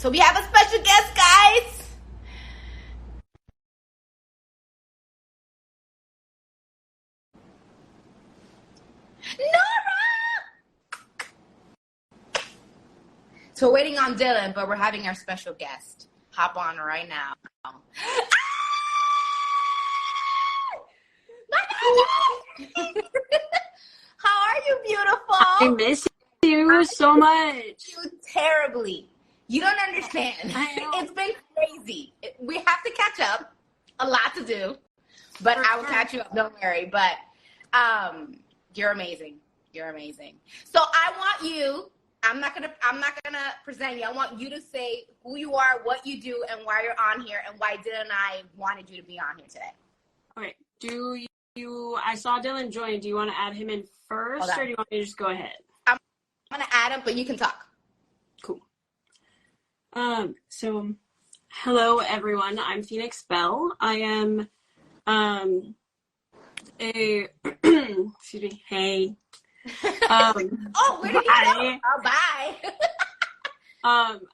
So we have a special guest, guys. Nora! So we're waiting on Dylan, but we're having our special guest hop on right now. How are you, beautiful? I miss you so much. You terribly. You don't understand. I know. It's been crazy. We have to catch up. A lot to do, but I will catch you up. Don't worry. But you're amazing. You're amazing. So I want you. I'm not gonna present you. I want you to say who you are, what you do, and why you're on here, and why Dylan and I wanted you to be on here today. Okay. Do you? I saw Dylan join. Do you want to add him in first, or do you want me to just go ahead? I'm gonna add him, but you can talk. Cool. So, hello everyone. I'm Phoenix Bell. I am excuse me. Hey. Oh, where did you go? Oh, bye.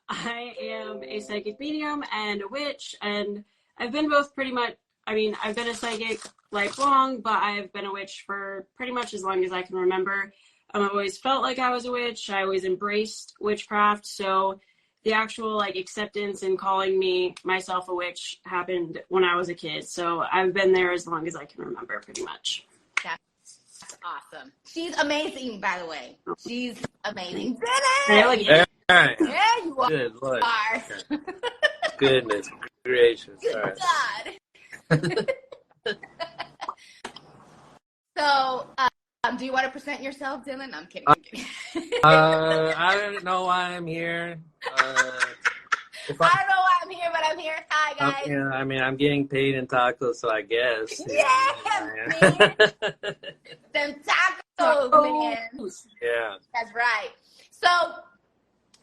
I am a psychic medium and a witch, and I've been both pretty much. I mean, I've been a psychic lifelong, but I've been a witch for pretty much as long as I can remember. I've always felt like I was a witch. I always embraced witchcraft. So the actual acceptance and calling myself a witch happened when I was a kid. So I've been there as long as I can remember, pretty much. That's awesome. She's amazing, by the way. She's amazing. Yeah. Yeah, you are. Good Lord. Goodness gracious. Good God. So, do you want to present yourself, Dylan? I'm kidding. I don't know why I'm here. I don't know why I'm here, but I'm here. Hi, guys. I'm getting paid in tacos, so I guess. Yeah, man. Them tacos, man. Yeah. That's right. So,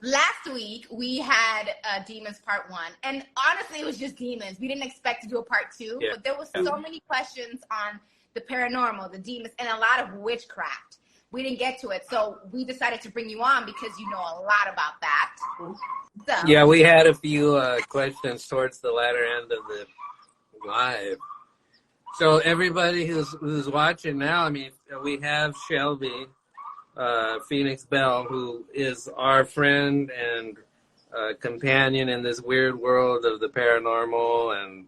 last week, we had Demons Part 1. And honestly, it was just demons. We didn't expect to do a Part 2. Yeah. But there was so many questions on the paranormal, the demons, and a lot of witchcraft. We didn't get to it. So we decided to bring you on because you know a lot about that. So. Yeah, we had a few questions towards the latter end of the live. So everybody who's watching now, we have Shelby, Phoenix Bell, who is our friend and companion in this weird world of the paranormal and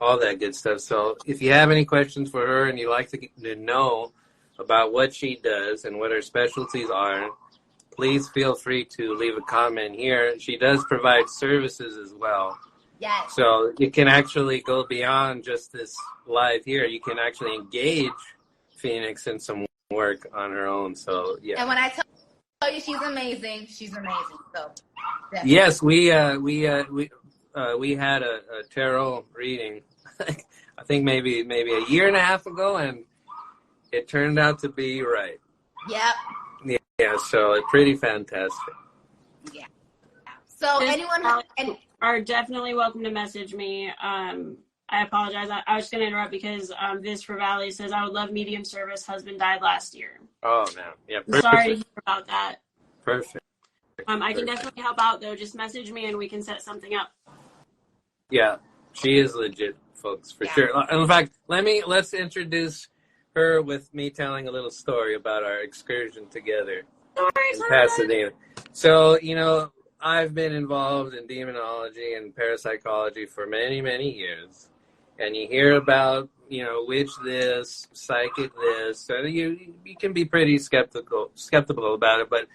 all that good stuff. So if you have any questions for her and you'd like to know about what she does and what her specialties are, please feel free to leave a comment here. She does provide services as well. Yes. So you can actually go beyond just this live here. You can actually engage Phoenix in some work on her own. So yeah. And when I tell you she's amazing, she's amazing. So definitely. Yes, we had a tarot reading, I think maybe a year and a half ago, and it turned out to be right. Yep. Yeah, so it's pretty fantastic. Yeah. So anyone are definitely welcome to message me. I apologize. I was just going to interrupt because Viz for Valley says, I would love medium service. Husband died last year. Oh, man. Yeah, I'm sorry to hear about that. Perfect. I can definitely help out, though. Just message me and we can set something up. Yeah, she is legit, folks, for sure. In fact, let's introduce her with me telling a little story about our excursion together in Pasadena. So, I've been involved in demonology and parapsychology for many, many years. And you hear about, witch this, psychic this. So you can be pretty skeptical about it. But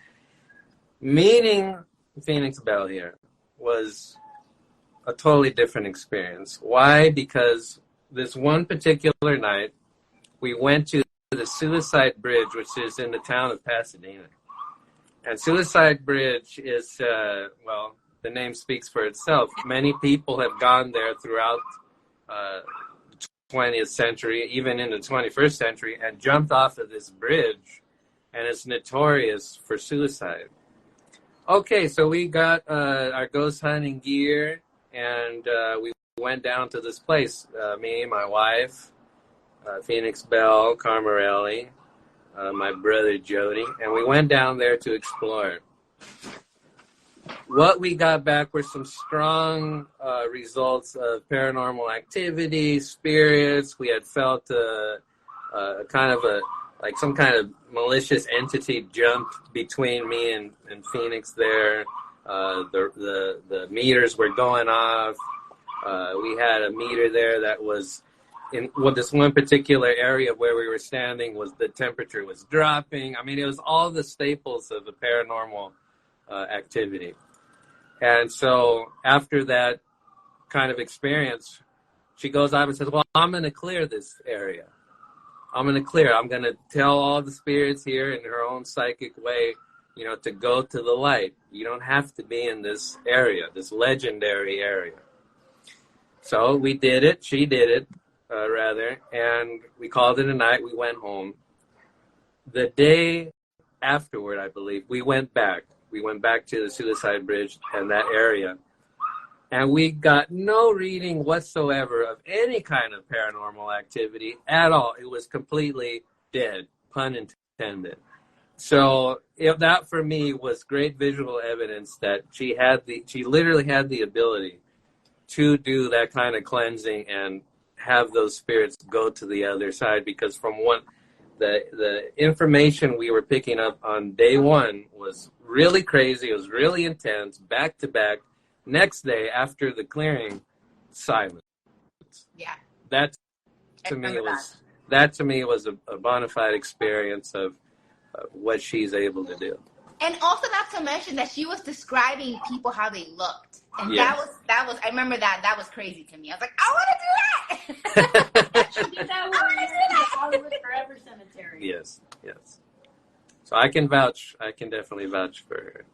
meeting Phoenix Bell here was a totally different experience. Why? Because this one particular night, we went to the Suicide Bridge, which is in the town of Pasadena. And Suicide Bridge is, the name speaks for itself. Many people have gone there throughout the 20th century, even in the 21st century, and jumped off of this bridge, and it's notorious for suicide. Okay, so we got our ghost hunting gear, and we went down to this place, me, my wife, Phoenix Bell, CRIMERELI, my brother Jody, and we went down there to explore. what we got back were some strong results of paranormal activity, spirits. We had felt kind of some kind of malicious entity jumped between me and Phoenix there. The meters were going off. We had a meter there that was in this one particular area where we were standing, was the temperature was dropping. I mean, it was all the staples of the paranormal activity. And so after that kind of experience, she goes out and says, well, I'm going to clear this area. I'm going to tell all the spirits here in her own psychic way, to go to the light. You don't have to be in this area, this legendary area. So we did it. She did it, rather. And we called it a night. We went home. The day afterward, I believe, we went back. We went back to the Suicide Bridge and that area. And we got no reading whatsoever of any kind of paranormal activity at all. It was completely dead, pun intended. So that for me was great visual evidence that she literally had the ability to do that kind of cleansing and have those spirits go to the other side. Because from the information we were picking up on day one was really crazy. It was really intense, back to back. Next day after the clearing, silence. Yeah. That to me was a bona fide experience of what she's able to do. And also not to mention that she was describing people how they looked. And yes. that was I remember that was crazy to me. I was like, I want to do that. She did that one in Hollywood Forever Cemetery. Yes. So I can definitely vouch for her.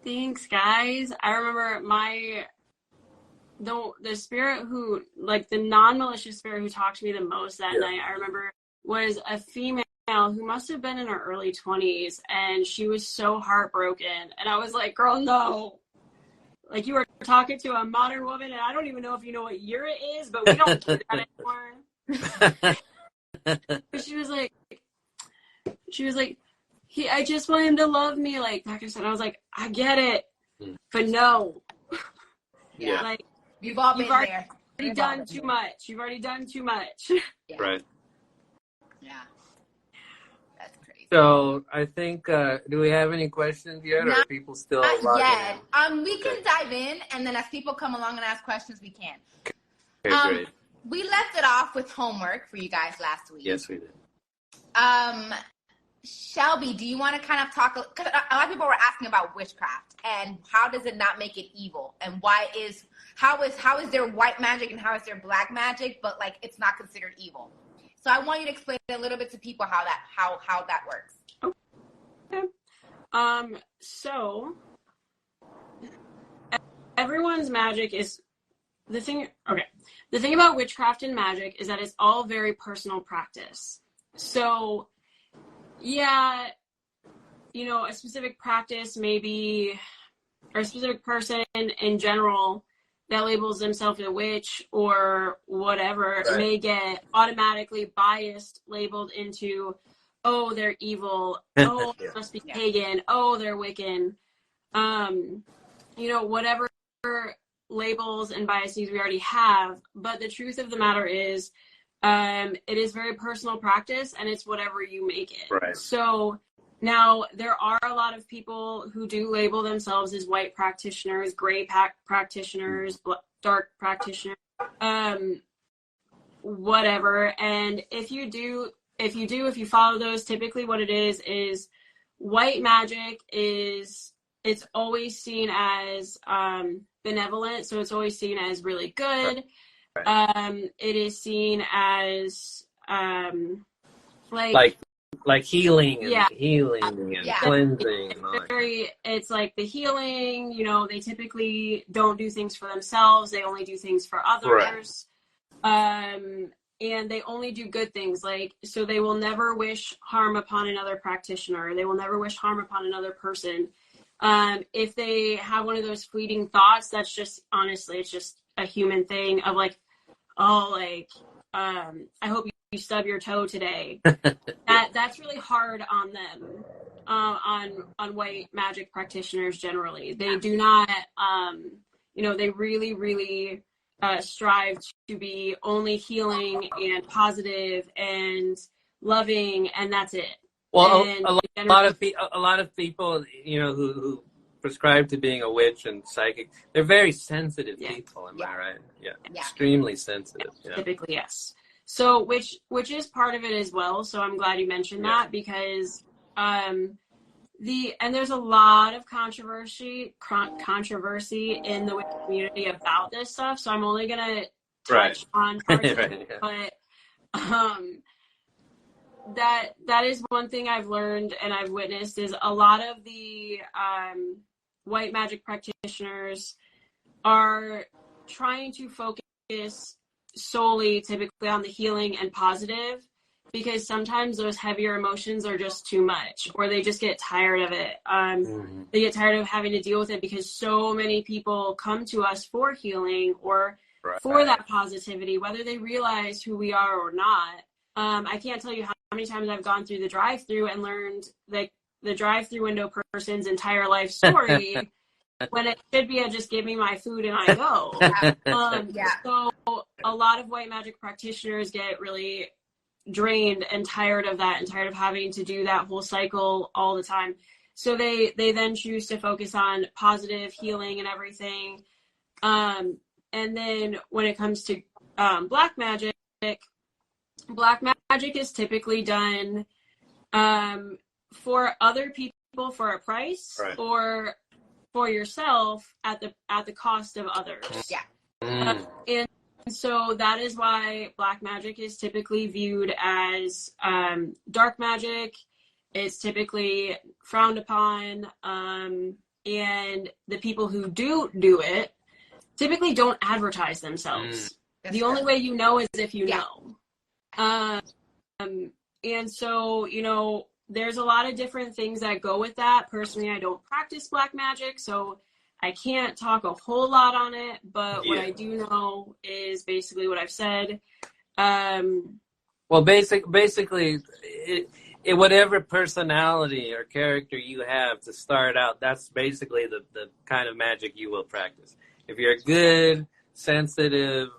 Thanks, guys. I remember the spirit who, like, the non-malicious spirit who talked to me the most that night, I remember, was a female who must have been in her early 20s, and she was so heartbroken. And I was like, girl, no. Like, you were talking to a modern woman, and I don't even know if you know what year it is, but we don't do that anymore. But she was like, I just want him to love me, like Pakistan. I was like, I get it, but no. Yeah. Like, You've already done too much. You've already done too much. Yeah. Right. Yeah. That's crazy. So I think, do we have any questions yet, or are people still logging in? We can dive in, and then as people come along and ask questions, we can. Okay, great. We left it off with homework for you guys last week. Yes, we did. Shelby, do you want to kind of talk, because a lot of people were asking about witchcraft and how does it not make it evil, and how is there white magic and how is there black magic, but like it's not considered evil. So I want you to explain a little bit to people how that works. Okay. So everyone's magic is the thing. Okay. The thing about witchcraft and magic is that it's all very personal practice. So yeah, a specific practice maybe, or a specific person in general that labels themselves a witch or whatever may get automatically biased, labeled into, oh, they're evil, oh, they must be pagan, oh, they're Wiccan. Whatever labels and biases we already have. But the truth of the matter is, it is very personal practice, and it's whatever you make it. Right. So now there are a lot of people who do label themselves as white practitioners, gray practitioners, dark practitioners, whatever. And if you follow those, typically what it is white magic it's always seen as benevolent, so it's always seen as really good. Right. It is seen as like healing and cleansing. It's like the healing, they typically don't do things for themselves. They only do things for others. Right. And they only do good things. So they will never wish harm upon another practitioner. They will never wish harm upon another person. If they have one of those fleeting thoughts, that's just, honestly, it's just a human thing of I hope stub your toe today. That's really hard on them, on white magic practitioners generally. They do not, they really, really strive to be only healing and positive and loving, and that's it. Well, and a lot of people, who prescribe to being a witch and psychic, they're very sensitive people. Am I right? Yeah, extremely sensitive. Yeah. Typically, yes. So, which is part of it as well. So I'm glad you mentioned that, because there's a lot of controversy in the witch community about this stuff. So I'm only gonna touch on parts of it, but that is one thing I've learned and I've witnessed is a lot of the white magic practitioners are trying to focus solely typically on the healing and positive, because sometimes those heavier emotions are just too much, or they just get tired of it. They get tired of having to deal with it, because so many people come to us for healing or for that positivity, whether they realize who we are or not. I can't tell you how many times I've gone through the drive-through and learned like the drive-through window person's entire life story when it should be a just give me my food and I go. So a lot of white magic practitioners get really drained and tired of that, and tired of having to do that whole cycle all the time. So they then choose to focus on positive healing and everything. And then when it comes to black magic is typically done for other people for a price, or for yourself at the cost of others. And so that is why black magic is typically viewed as dark magic. It's typically frowned upon, and the people who do it typically don't advertise themselves. The only way you know is if you know. And so, there's a lot of different things that go with that. Personally, I don't practice black magic, so I can't talk a whole lot on it, but what I do know is basically what I've said. Well, basically, whatever personality or character you have to start out, that's basically the kind of magic you will practice. If you're a good, sensitive,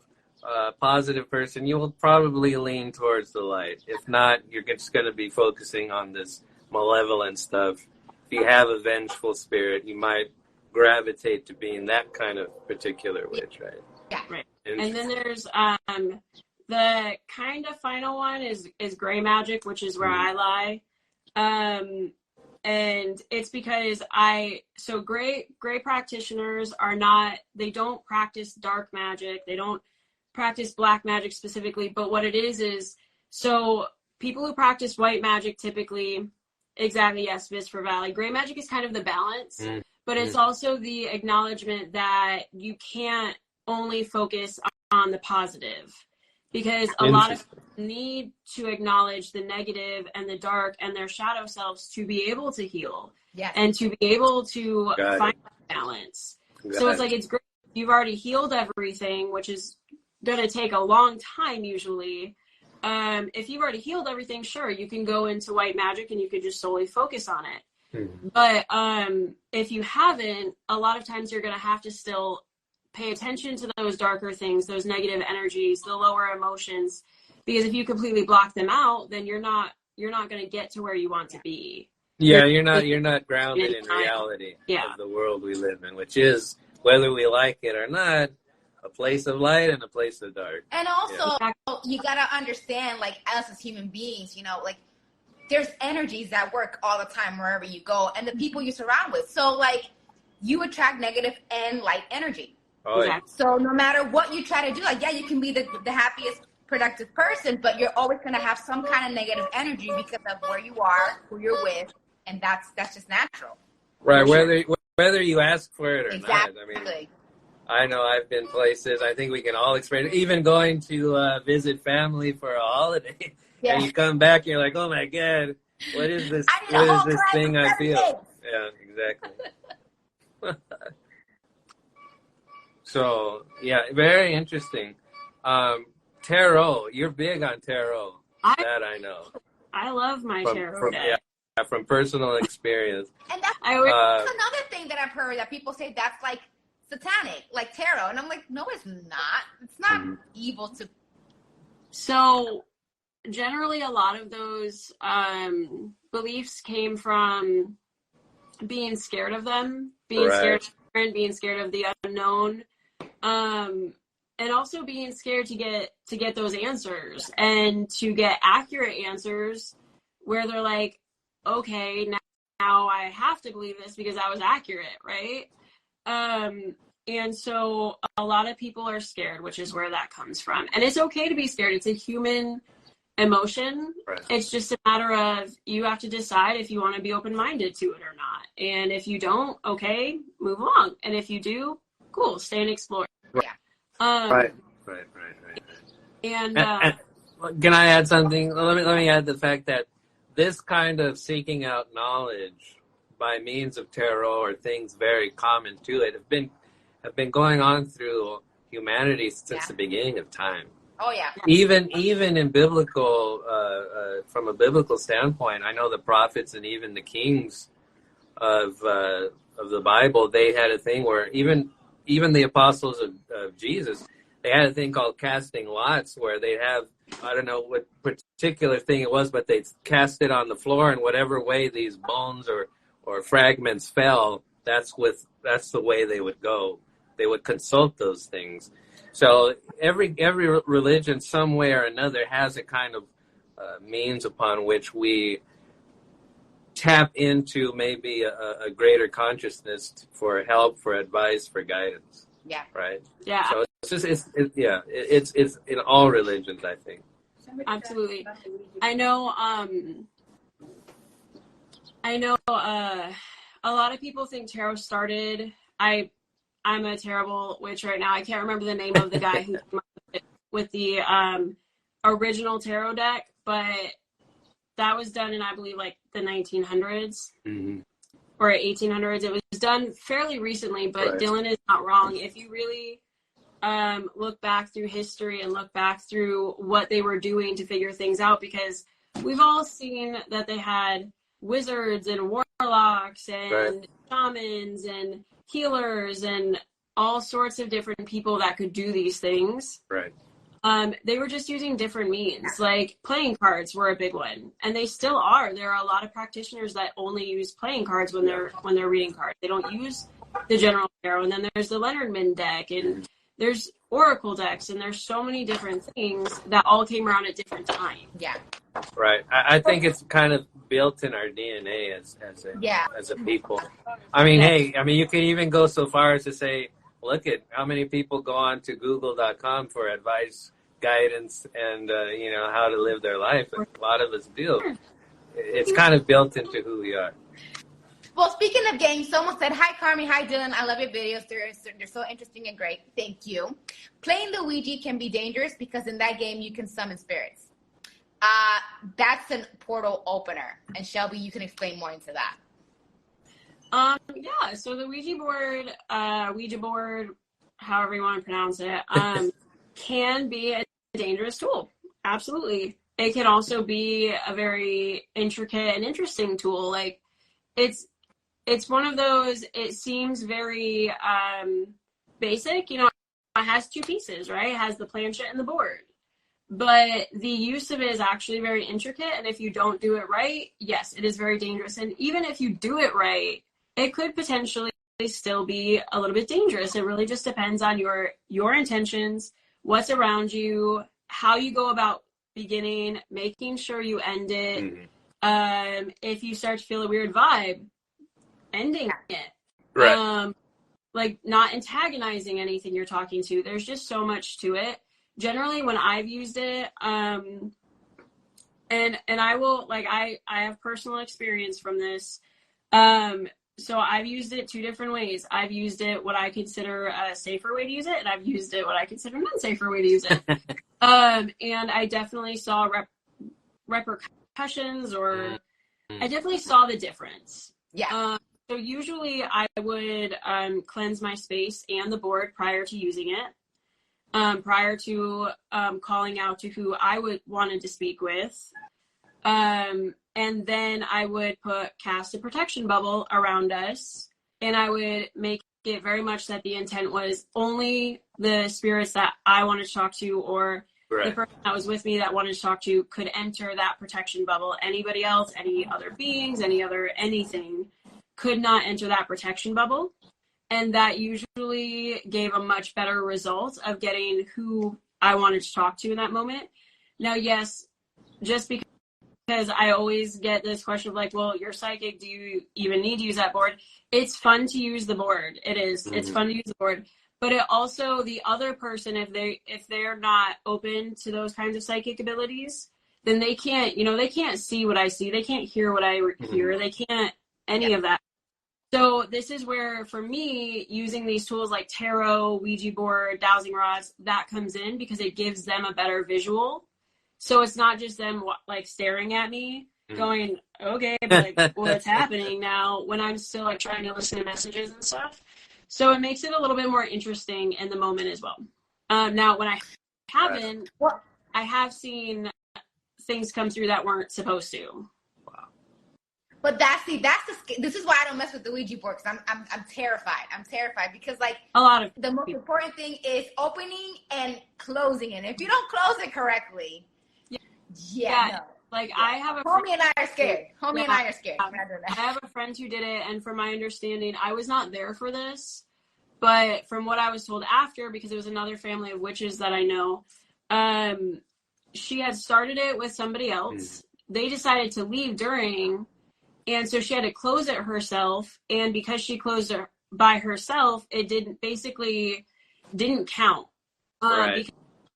positive person, you will probably lean towards the light. If not, you're just going to be focusing on this malevolent stuff. If you have a vengeful spirit, you might gravitate to being that kind of particular witch, right? Yeah, right. And then there's the kind of final one is gray magic, which is where I lie. And it's because gray practitioners they don't practice dark magic. They don't practice black magic specifically, but what it is so people who practice white magic typically, exactly, yes, Vis for Valley. Gray magic is kind of the balance, but it's also the acknowledgement that you can't only focus on the positive, because a lot of people need to acknowledge the negative and the dark and their shadow selves to be able to heal and to be able to find balance. So it's like, it's great. You've already healed everything, which is going to take a long time usually. If you've already healed everything, sure, you can go into white magic and you can just solely focus on it. But if you haven't, a lot of times you're going to have to still pay attention to those darker things, those negative energies, the lower emotions, because if you completely block them out, then you're not going to get to where you want to be. Yeah, you're not grounded in reality of the world we live in, which is, whether we like it or not, a place of light and a place of dark. And also, you got to understand, like, us as human beings, like, there's energies that work all the time wherever you go, and the people you surround with. So, like, you attract negative and light energy. Oh, yeah. So no matter what you try to do, like, you can be the happiest, productive person, but you're always going to have some kind of negative energy because of where you are, who you're with, and that's just natural. Right, whether you ask for it or not. I mean, I know I've been places, I think we can all experience, even going to visit family for a holiday, and you come back and you're like, oh my God, what is this thing I feel? Yeah, exactly. So, yeah, very interesting. Tarot, you're big on tarot. that I know. I love my tarot deck. Yeah, from personal experience. And that's another thing that I've heard, that people say that's like satanic, like tarot. And I'm like, no, it's not. It's not evil to. So generally a lot of those beliefs came from being scared of them, being scared of and being scared of the unknown, and also being scared to get those answers and to get accurate answers where they're like, okay, now I have to believe this because I was accurate, right? And so a lot of people are scared, which is where that comes from. And it's okay to be scared. It's a human emotion. Right. It's just a matter of, you have to decide if you want to be open-minded to it or not. And if you don't, okay, move along. And if you do, cool, stay and explore. Yeah. Right. And can I add something? Let me add the fact that this kind of seeking out knowledge by means of tarot or things very common to it have been going on through humanity since the beginning of time. Oh yeah. Even in biblical, from a biblical standpoint, I know the prophets and even the kings of the Bible, they had a thing where even the apostles of Jesus, they had a thing called casting lots, where they'd have, I don't know what particular thing it was, but they'd cast it on the floor, and whatever way these bones or fragments fell, that's the way they would go. They would consult those things. So every religion, some way or another, has a kind of means upon which we tap into maybe a greater consciousness for help, for advice, for guidance. Yeah. Right. Yeah. So it's in all religions, I think. Absolutely. I know a lot of people think tarot started. I'm a terrible witch right now. I can't remember the name of the guy who came up with the original tarot deck, but that was done in, I believe, like the 1900s or 1800s. It was done fairly recently, but Dylan is not wrong. If you really look back through history and look back through what they were doing to figure things out, because we've all seen that they had wizards and warlocks and shamans and healers and all sorts of different people that could do these things. Right. They were just using different means. Like playing cards were a big one, and they still are. There are a lot of practitioners that only use playing cards when they're reading cards. They don't use the general tarot. And then there's the Lenormand deck, and there's oracle decks, and there's so many different things that all came around at different times. Yeah. Right. I think it's kind of built in our DNA as a people. I mean, you can even go so far as to say, look at how many people go on to google.com for advice, guidance, and how to live their life. And a lot of us do. It's kind of built into who we are. Well, speaking of games, someone said, hi, Carmi. Hi, Dylan. I love your videos. They're so interesting and great. Thank you. Playing the Ouija can be dangerous because in that game, you can summon spirits. That's a portal opener. And Shelby, you can explain more into that. Yeah, so the Ouija board, however you want to pronounce it, can be a dangerous tool. Absolutely. It can also be a very intricate and interesting tool. Like, it's one of those, it seems very basic. It has two pieces, right? It has the planchette and the board. But the use of it is actually very intricate. And if you don't do it right, yes, it is very dangerous. And even if you do it right, it could potentially still be a little bit dangerous. It really just depends on your intentions, what's around you, how you go about beginning, making sure you end it. If you start to feel a weird vibe, ending it. Right. Like not antagonizing anything you're talking to. There's just so much to it. Generally, when I've used it, and I will, like, I have personal experience from this. So I've used it two different ways. I've used it what I consider a safer way to use it, and I've used it what I consider an unsafer way to use it. And I definitely saw repercussions, or I definitely saw the difference. Yeah. So usually I would cleanse my space and the board prior to using it. Prior to calling out to who I wanted to speak with. And then I would cast a protection bubble around us, and I would make it very much that the intent was only the spirits that I wanted to talk to, or the person that was with me that wanted to talk to, could enter that protection bubble. Anybody else, any other beings, anything could not enter that protection bubble. And that usually gave a much better result of getting who I wanted to talk to in that moment. Now, yes, just because I always get this question of like, well, you're psychic, do you even need to use that board? It's fun to use the board. It is. Mm-hmm. It's fun to use the board. But it also, the other person, if they're not open to those kinds of psychic abilities, then they can't see what I see. They can't hear what I hear. They can't any of that. So this is where, for me, using these tools like tarot, Ouija board, dowsing rods, that comes in because it gives them a better visual. So it's not just them like staring at me going, okay, but like what's happening now, when I'm still like trying to listen to messages and stuff. So it makes it a little bit more interesting in the moment as well. Now, when I haven't, I have seen things come through that weren't supposed to. But this is why I don't mess with the Ouija board, because I'm terrified. I'm terrified because like the most important thing is opening and closing it. If you don't close it correctly, no. Like I have Homie and I are scared. And I are scared. I have a friend who did it, and from my understanding, I was not there for this, but from what I was told after, because it was another family of witches that I know, she had started it with somebody else. They decided to leave during, and so she had to close it herself. And because she closed it by herself, it didn't count.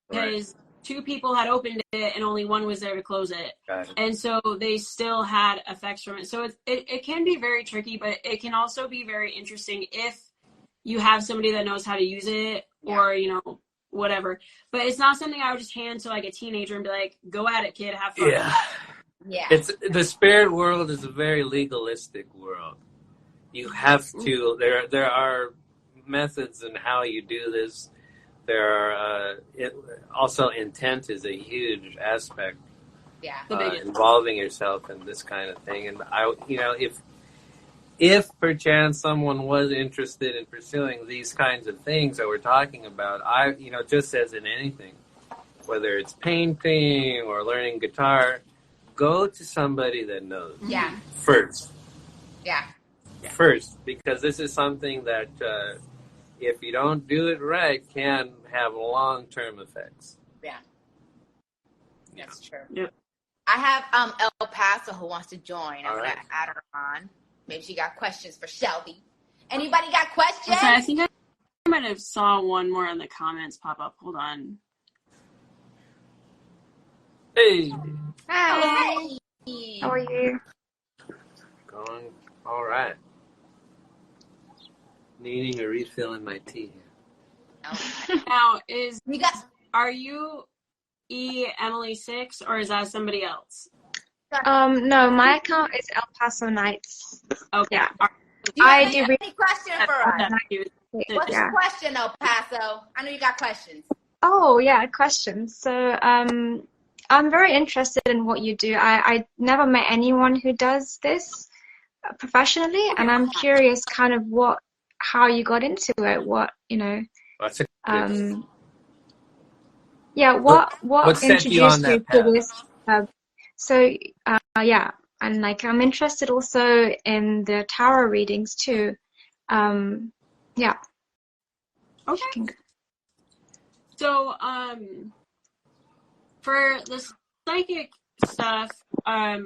Because two people had opened it and only one was there to close it. And so they still had effects from it. So it can be very tricky, but it can also be very interesting if you have somebody that knows how to use it or, whatever. But it's not something I would just hand to like a teenager and be like, go at it, kid, have fun. Yeah. It's the spirit world is a very legalistic world. You have to, there are methods in how you do this. There are also intent is a huge aspect. Involving yourself in this kind of thing. And if perchance someone was interested in pursuing these kinds of things that we're talking about, just as in anything, whether it's painting or learning guitar, go to somebody that knows. First. First, because this is something that if you don't do it right, can have long-term effects. That's true. Yep. I have El Paso who wants to join. I'm going to add her on. Maybe she got questions for Shelby. Anybody got questions? Okay, I think I might have saw one more in the comments pop up. Hold on. Hey. Hi. How are you? Going all right. Needing a refill in my tea here. Now, are you Emily 6 or is that somebody else? No, my account is El Paso Nights. Okay. Yeah. Do you have any question for us? What's your question, El Paso? I know you got questions. Oh, yeah, questions. So, I'm very interested in what you do. I never met anyone who does this professionally, and I'm curious kind of how you got into it, what introduced you to this? And like I'm interested also in the tarot readings too. Okay. So, for the psychic stuff, I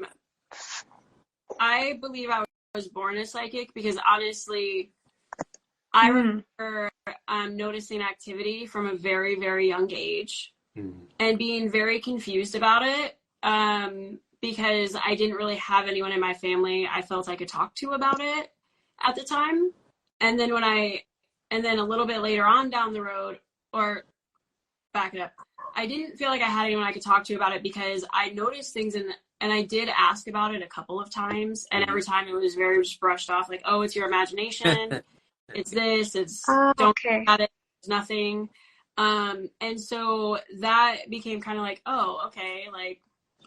believe I was born a psychic because honestly, I remember noticing activity from a very, very young age and being very confused about it because I didn't really have anyone in my family I felt I could talk to about it at the time. And then a little bit later on down the road, or back it up, I didn't feel like I had anyone I could talk to about it because I noticed things and I did ask about it a couple of times, and every time it was very just brushed off, like, oh, it's your imagination. It's this, don't worry about it, it's nothing. And so that became kind of like, oh, okay, like,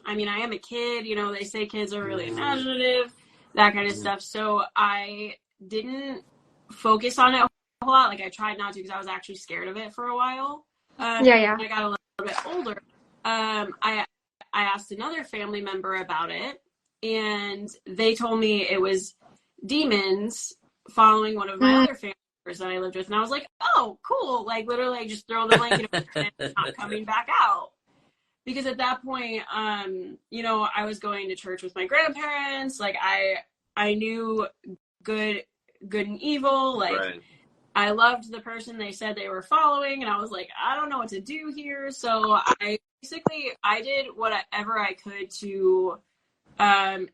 I mean, I am a kid, you know, they say kids are really imaginative, that kind of stuff. So I didn't focus on it a whole lot. Like I tried not to because I was actually scared of it for a while. Yeah. When I got a little bit older, I asked another family member about it, and they told me it was demons following one of my other family members that I lived with. And I was like, oh, cool. Like literally just throw the blanket over and it's not coming back out. Because at that point, you know, I was going to church with my grandparents. Like I knew good and evil. Like right. I loved the person they said they were following. And I was like, I don't know what to do here. So I did whatever I could to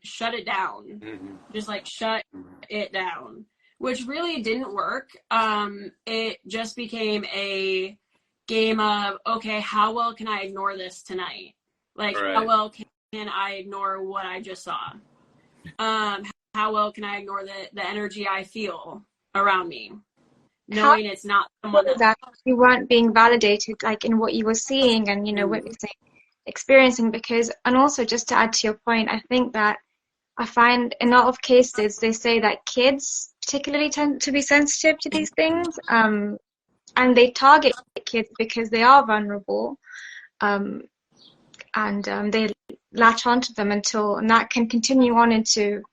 shut it down. Just like shut it down, which really didn't work. It just became a game of, okay, how well can I ignore this tonight? Like, right. How well can I ignore what I just saw? How well can I ignore the energy I feel around me? Knowing it's not someone that you weren't being validated, like in what you were seeing and, you know, witnessing, experiencing, because, and also just to add to your point, I think that I find in a lot of cases, they say that kids particularly tend to be sensitive to these things. And they target kids because they are vulnerable, and they latch onto them and that can continue on into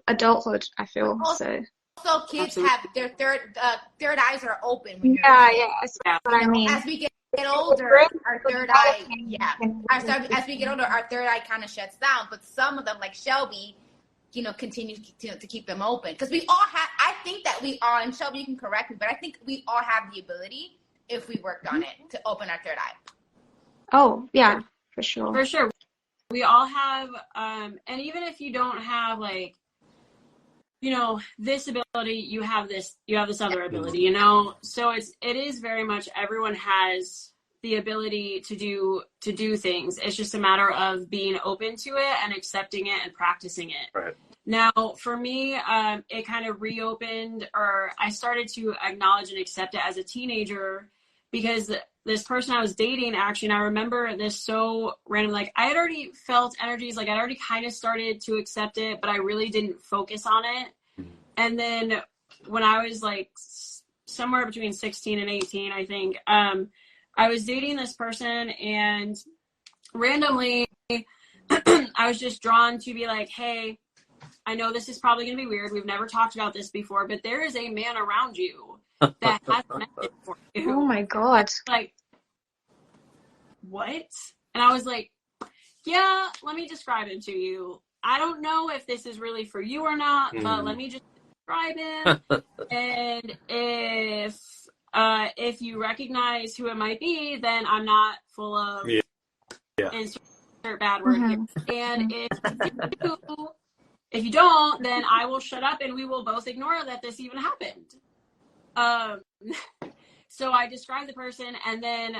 adulthood, I feel. Also, kids Absolutely. have their third eyes are open. When That's what I mean. As we get older, our third eye, as we get older, our third eye kind of shuts down. But some of them, like Shelby, you know, continue to keep them open. Because we all have, I think that we all, and Shelby, you can correct me, but I think we all have the ability, if we worked on it, to open our third eye. Oh, yeah, for sure. For sure. We all have, and even if you don't have, like, you know, this ability, you have this other ability, you know? So it is very much, everyone has the ability to do things. It's just a matter of being open to it and accepting it and practicing it. Right. Now, for me, it kind of reopened, or I started to acknowledge and accept it as a teenager, because this person I was dating, actually, and I remember this so random, like I had already felt energies, like I'd already kind of started to accept it, but I really didn't focus on it. And then when I was like somewhere between 16 and 18, I think, I was dating this person, and randomly I was just drawn to be like, hey, I know this is probably going to be weird. We've never talked about this before, but there is a man around you that has a message for you. Oh my God. Like, what? And I was like, yeah, let me describe him to you. I don't know if this is really for you or not, but let me just describe him. And if you recognize who it might be, then I'm not full of insert bad word here. And if you don't, then I will shut up and we will both ignore that this even happened. So I described the person, and then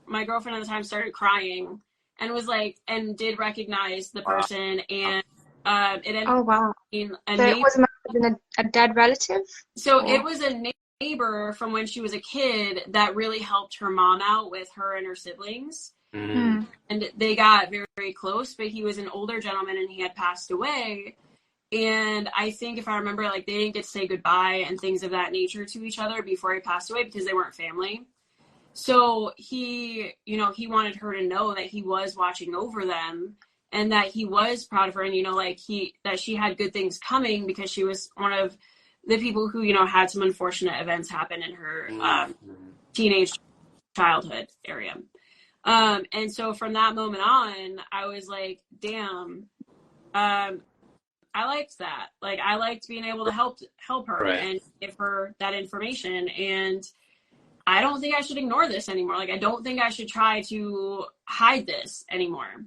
my girlfriend at the time started crying and was like, and did recognize the person. And it ended up being a neighbor. So it was a dead relative? So it was a neighbor from when she was a kid that really helped her mom out with her and her siblings. And they got very, very close, but he was an older gentleman and he had passed away. And I think, if I remember, like, they didn't get to say goodbye and things of that nature to each other before he passed away because they weren't family. So he, you know, he wanted her to know that he was watching over them and that he was proud of her, and, you know, like that she had good things coming, because she was one of the people who, you know, had some unfortunate events happen in her teenage childhood area. And so from that moment on, I was like, damn, I liked that. Like, I liked being able to help her and give her that information. And I don't think I should ignore this anymore. Like, I don't think I should try to hide this anymore.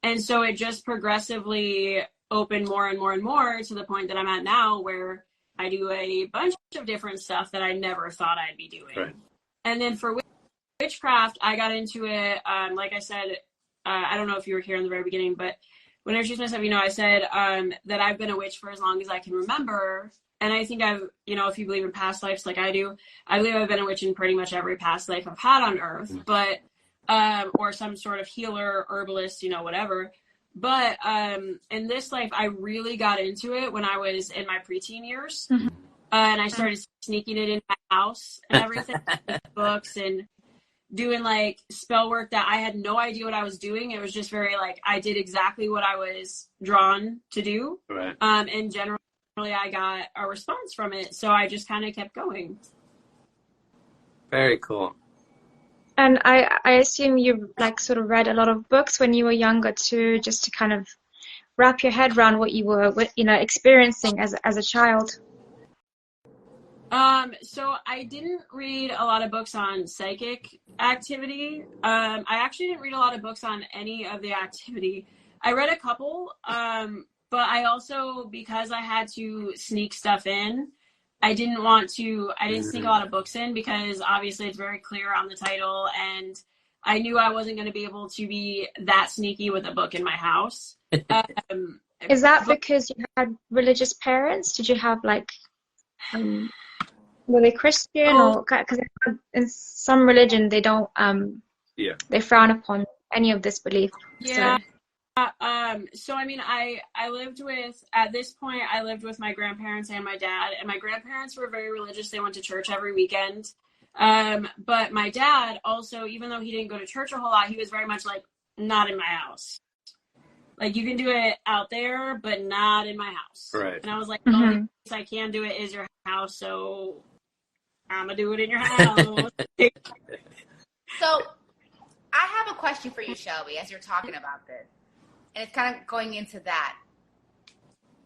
And so it just progressively opened more and more and more to the point that I'm at now, where I do a bunch of different stuff that I never thought I'd be doing. Right. And then for witchcraft, I got into it. Like I said, I don't know if you were here in the very beginning, but when I introduced myself, you know, I said that I've been a witch for as long as I can remember. And I think I've, you know, if you believe in past lives like I do, I believe I've been a witch in pretty much every past life I've had on Earth. But or some sort of healer, herbalist, whatever. But in this life, I really got into it when I was in my preteen years. Mm-hmm. And I started sneaking it in my house and everything, books and doing like spell work that I had no idea what I was doing. It was just very like, I did exactly what I was drawn to do. Right. And generally I got a response from it. So I just kind of kept going. Very cool. And I assume you like sort of read a lot of books when you were younger too, just to kind of wrap your head around what you were, experiencing as a child. So I didn't read a lot of books on psychic activity. I actually didn't read a lot of books on any of the activity. I read a couple, but I also, because I had to sneak stuff in, I didn't sneak a lot of books in because obviously it's very clear on the title, and I knew I wasn't going to be able to be that sneaky with a book in my house. Is that because you had religious parents? Did you have like, were they Christian or, because in some religion they don't, they frown upon any of this belief. Yeah. So I mean, I lived with, at this point, I lived with my grandparents and my dad, and my grandparents were very religious. They went to church every weekend. But my dad also, even though he didn't go to church a whole lot, he was very much like, not in my house. Like, you can do it out there, but not in my house. Right. And I was like, the only place I can do it is your house, so I'm gonna do it in your house. So I have a question for you, Shelby, as you're talking about this. And it's kind of going into that.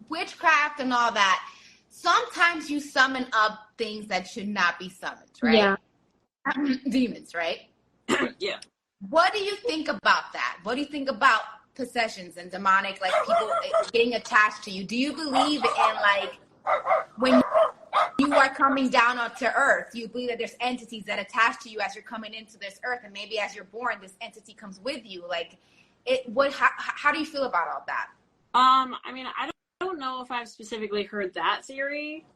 Witchcraft and all that, sometimes you summon up things that should not be summoned, right? Yeah. Demons, right? Yeah. What do you think about that? What do you think about possessions and demonic, like people getting attached to you? Do you believe in, like, when you are coming down onto earth, do you believe that there's entities that attach to you as you're coming into this earth, and maybe as you're born, this entity comes with you? Like, how do you feel about all that? I mean, I don't know if I've specifically heard that theory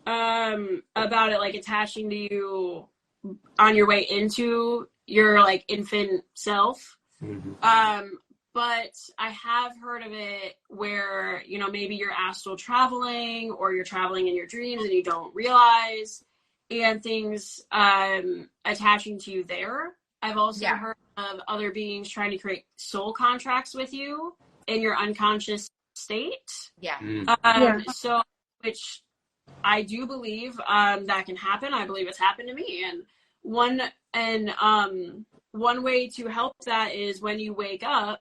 about it, like, attaching to you on your way into your, like, infant self. Mm-hmm. But I have heard of it where, maybe you're astral traveling, or you're traveling in your dreams and you don't realize, and things attaching to you there. I've also heard of other beings trying to create soul contracts with you in your unconscious state. Yeah. So, which I do believe that can happen. I believe it's happened to me. And one way to help that is when you wake up,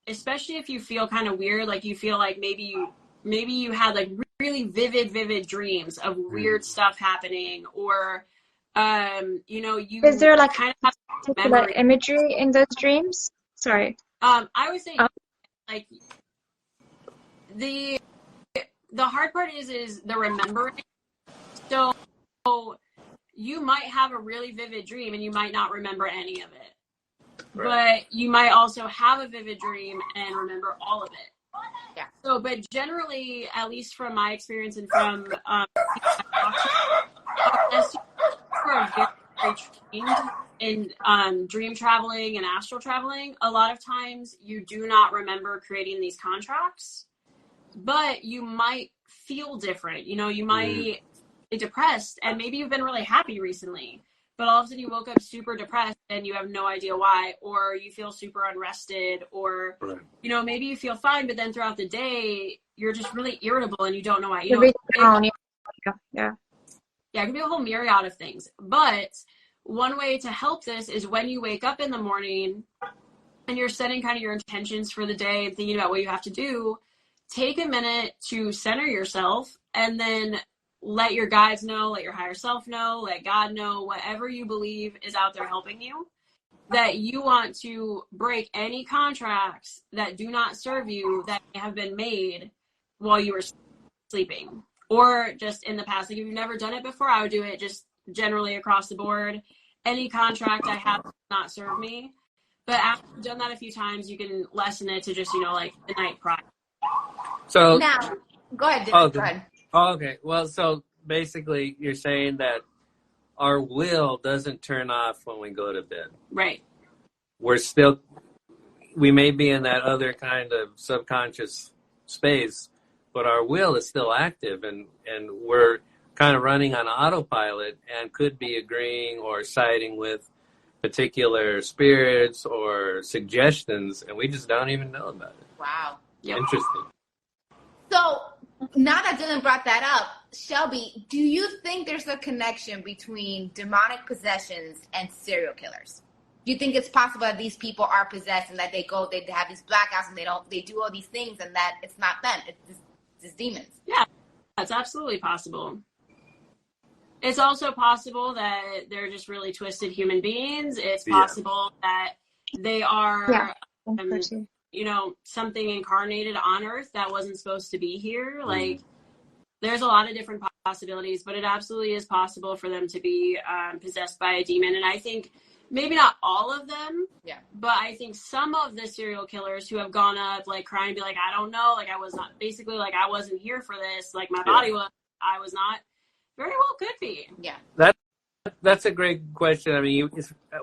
especially if you feel kind of weird, like you feel like maybe you had like really vivid dreams of weird stuff happening, or is there like kind of have particular imagery in those dreams? Sorry. I would say like the hard part is the remembering. So you might have a really vivid dream and you might not remember any of it. Right. But you might also have a vivid dream and remember all of it. Yeah. So, but generally, at least from my experience and from people I talk to, are very trained in dream traveling and astral traveling. A lot of times, you do not remember creating these contracts, but you might feel different. You might be depressed, and maybe you've been really happy recently, but all of a sudden you woke up super depressed and you have no idea why, or you feel super unrested, or, maybe you feel fine, but then throughout the day, you're just really irritable and you don't know why. Yeah, it could be a whole myriad of things. But one way to help this is when you wake up in the morning and you're setting kind of your intentions for the day and thinking about what you have to do, take a minute to center yourself, and then let your guides know, let your higher self know, let God know, whatever you believe is out there helping you, that you want to break any contracts that do not serve you that have been made while you were sleeping, or just in the past. Like, if you've never done it before, I would do it just generally across the board. Any contract I have not served me. But after you've done that a few times, you can lessen it to just, like the night prior. So now, go ahead. Go ahead. Oh, okay. Well, so basically you're saying that our will doesn't turn off when we go to bed. Right. We may be in that other kind of subconscious space, but our will is still active, and we're kind of running on autopilot and could be agreeing or siding with particular spirits or suggestions, and we just don't even know about it. Wow. Yep. Interesting. So now that Dylan brought that up, Shelby, do you think there's a connection between demonic possessions and serial killers? Do you think it's possible that these people are possessed and that they have these blackouts and they do all these things and that it's not them, it's demons? Yeah, that's absolutely possible. It's also possible that they're just really twisted human beings. It's possible that they are, something incarnated on Earth that wasn't supposed to be here. Like, there's a lot of different possibilities, but it absolutely is possible for them to be possessed by a demon. And I think maybe not all of them, but I think some of the serial killers who have gone up, like, crying and be like, I don't know, like, I was not, basically, like, I wasn't here for this, like, my body was, I was not, very well could be. Yeah. That's a great question. I mean,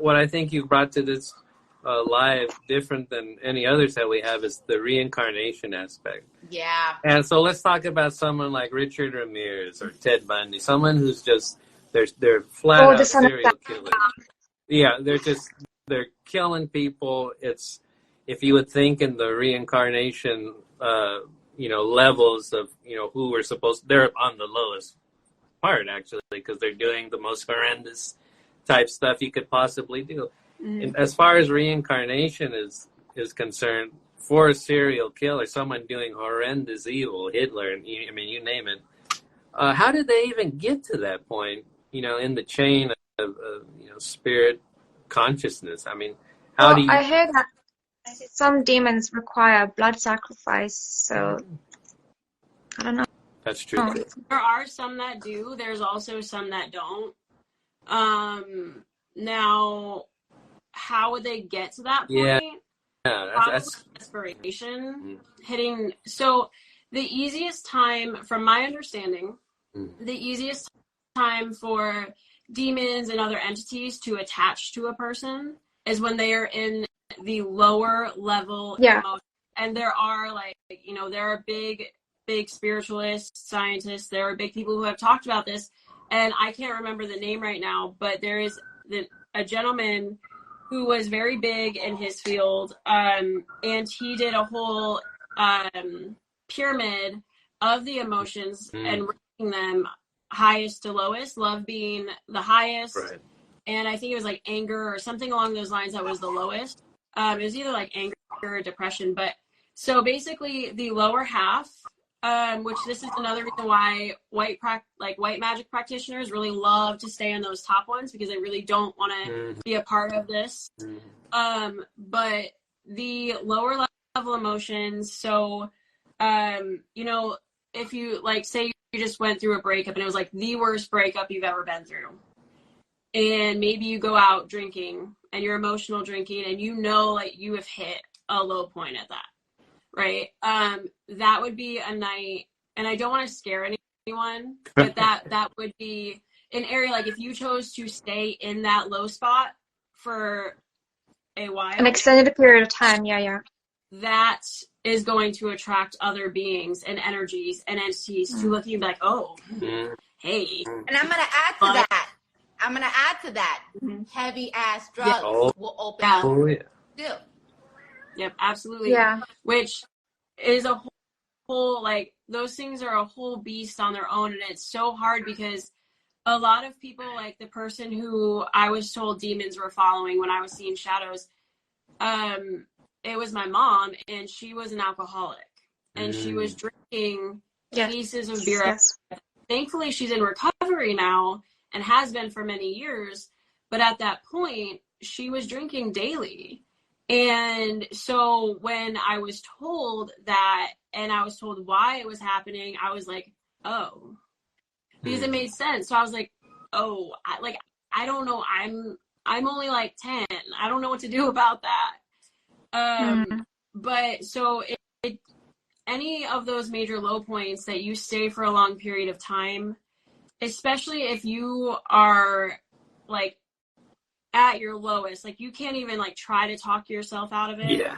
what I think you brought to this live, different than any others that we have, is the reincarnation aspect. Yeah. And so let's talk about someone like Richard Ramirez or Ted Bundy, someone who's just, they're flat out serial killers. Yeah, they're killing people. It's, if you would think in the reincarnation, levels of, who we're supposed, they're on the lowest part, actually, because they're doing the most horrendous type stuff you could possibly do. And as far as reincarnation is concerned, for a serial killer, someone doing horrendous evil, Hitler, and you name it, how did they even get to that point, in the chain of spirit consciousness? I mean, how do you... I heard that some demons require blood sacrifice, so I don't know. That's true. There are some that do. There's also some that don't. Now, how would they get to that point? Yeah, that's desperation. Hitting. So the easiest time, from my understanding, the easiest time for demons and other entities to attach to a person is when they are in the lower level emotion. And there are there are big spiritualists, scientists, there are big people who have talked about this, and I can't remember the name right now, but there is a gentleman who was very big in his field, and he did a whole pyramid of the emotions and ranking them highest to lowest, love being the highest, and I think it was like anger or something along those lines that was the lowest. It was either like anger or depression, but so basically the lower half, which this is another reason why white magic practitioners really love to stay in those top ones, because they really don't want to be a part of this. But the lower level emotions, so if you say you just went through a breakup and it was like the worst breakup you've ever been through, and maybe you go out drinking and you're emotional drinking and you have hit a low point at that. Right. That would be a night, and I don't want to scare anyone, but that would be an area, like if you chose to stay in that low spot for a while, an extended period of time. That is going to attract other beings and energies and entities to look at you and be like, oh, hey. And I'm going to add to that. Heavy ass drugs will open up. Too. Yep, absolutely. Yeah. Which is a whole, those things are a whole beast on their own. And it's so hard because a lot of people, like the person who I was told demons were following when I was seeing shadows, it was my mom, and she was an alcoholic. And she was drinking cases of beer. Yes. Thankfully, she's in recovery now and has been for many years. But at that point, she was drinking daily. And so when I was told that, and I was told why it was happening, I was like, oh, because it made sense. So I was like, oh, I don't know. I'm only 10. I don't know what to do about that. But so any of those major low points that you stay for a long period of time, especially if you are like at your lowest, like you can't even like try to talk yourself out of it. Yeah.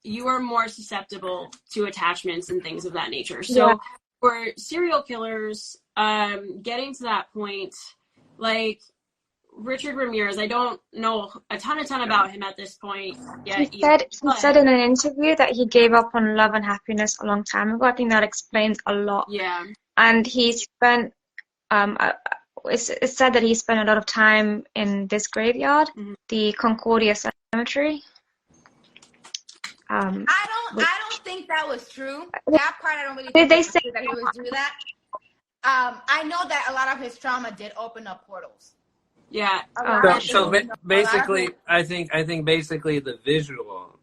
You are more susceptible to attachments and things of that nature. So for serial killers, getting to that point, like Richard Ramirez, I don't know a ton about him at this point yet. He said in an interview that he gave up on love and happiness a long time ago. I think that explains a lot. Yeah. And he spent, it's said that he spent a lot of time in this graveyard, the Concordia Cemetery. I don't think that was true. That part I don't really think they say that he was doing that. I know that a lot of his trauma did open up portals. Yeah. So basically, I think basically the visual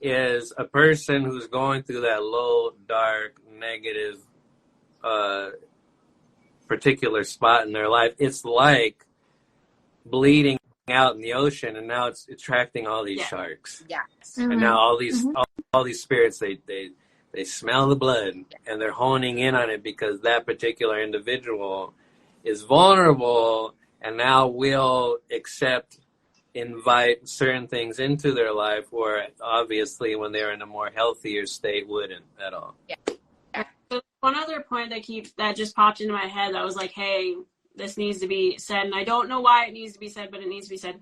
is a person who's going through that low, dark, negative, particular spot in their life. It's like bleeding out in the ocean, and now it's attracting all these sharks. Yes. And now all these spirits, they smell the blood, and they're honing in on it because that particular individual is vulnerable, and now will invite certain things into their life where obviously when they're in a more healthier state wouldn't at all. Yeah. So one other point that just popped into my head that was like, hey, this needs to be said, and I don't know why it needs to be said, but it needs to be said.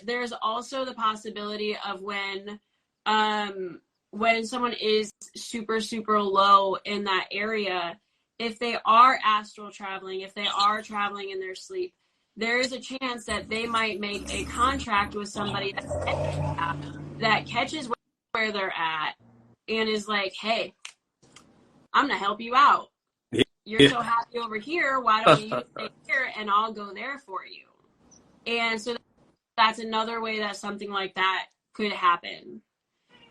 There's also the possibility of when someone is super, super low in that area, if they are astral traveling, if they are traveling in their sleep, there is a chance that they might make a contract with somebody that catches where they're at and is like, hey, I'm going to help you out. You're so happy over here. Why don't you stay here and I'll go there for you? And so that's another way that something like that could happen.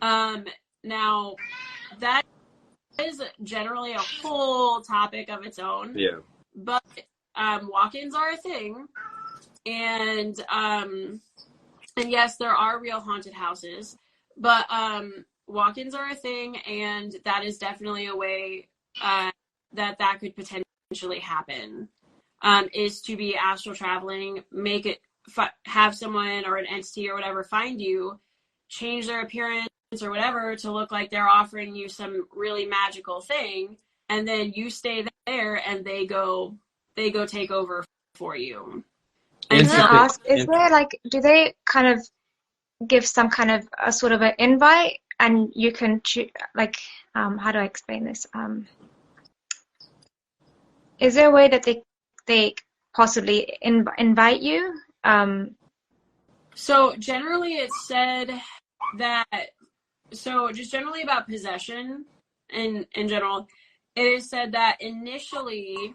Now, that is generally a whole topic of its own. Yeah. But walk-ins are a thing. And yes, there are real haunted houses. But walk-ins are a thing, and that is definitely a way that could potentially happen, is to be astral traveling, make it, have someone or an entity or whatever find you, change their appearance or whatever to look like they're offering you some really magical thing, and then you stay there and they go take over for you. And can I ask, is there like, do they kind of give some kind of a sort of an invite and you can choose, like, how do I explain this? Is there a way that they possibly invite you? So generally it's said that, so just generally about possession in general, it is said that initially,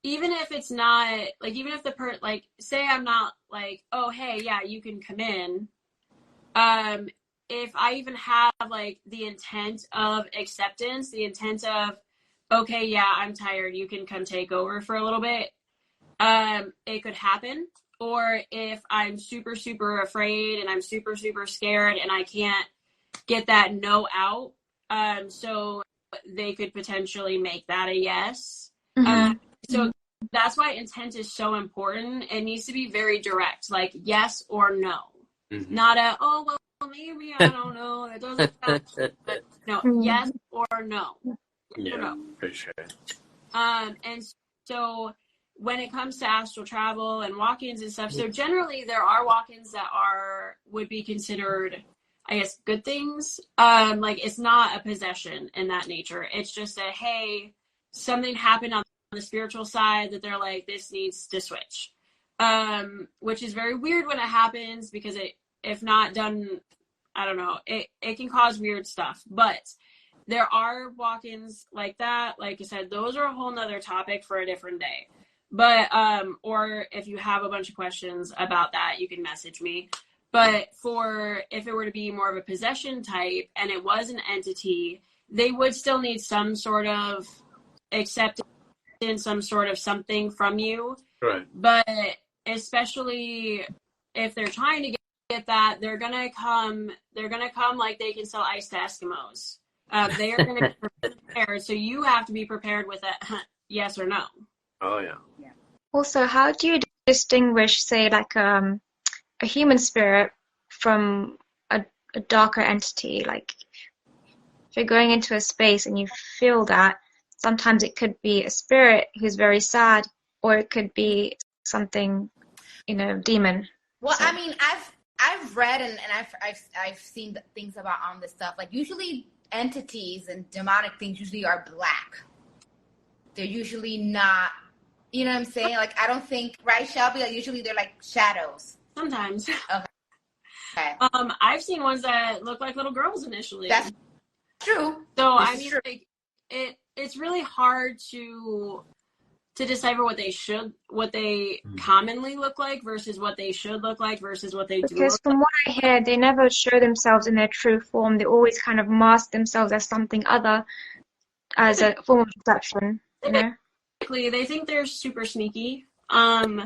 even if it's not, like, even if like, say I'm not like, oh, hey, yeah, you can come in. If I even have like the intent of acceptance, the intent of, okay, yeah, I'm tired, you can come take over for a little bit, it could happen. Or if I'm super, super afraid and I'm super, super scared and I can't get that no out, so they could potentially make that a yes. So that's why intent is so important. It needs to be very direct, like yes or no. Not a, oh, well, maybe, I don't know, it doesn't sound, but no, yes or no. Yeah, no. For sure. And so when it comes to astral travel and walk-ins and stuff, so generally there are walk-ins that would be considered, I guess, good things. Like, it's not a possession in that nature. It's just a, hey, something happened on the spiritual side that they're like, this needs to switch. Which is very weird when it happens, because if not done, I don't know, it can cause weird stuff. But there are walk-ins like that. Like I said, those are a whole nother topic for a different day. But, or if you have a bunch of questions about that, you can message me. But if it were to be more of a possession type and it was an entity, they would still need some sort of acceptance, some sort of something from you. Right. But especially if they're trying to get that, they're gonna come like they can sell ice to Eskimos. They are gonna be prepared, so you have to be prepared with a yes or no. Oh yeah. Yeah. Also, how do you distinguish, say, like a human spirit from a darker entity? Like, if you're going into a space and you feel that, sometimes it could be a spirit who's very sad, or it could be something, demon. Well, So, I mean, I've read and I've seen things about on this stuff. Like usually entities and demonic things usually are black. They're usually not, you know what I'm saying? Like I don't think, right, Shelby? Like usually they're like shadows. Sometimes. Okay. I've seen ones that look like little girls initially. That's true. So This I is mean, true. like it's really hard to decipher what they commonly look like versus what they should look like versus what they do because look from what I hear, they never show themselves in their true form. They always kind of mask themselves as something other, as a form of deception, like. They think they're super sneaky. Yeah.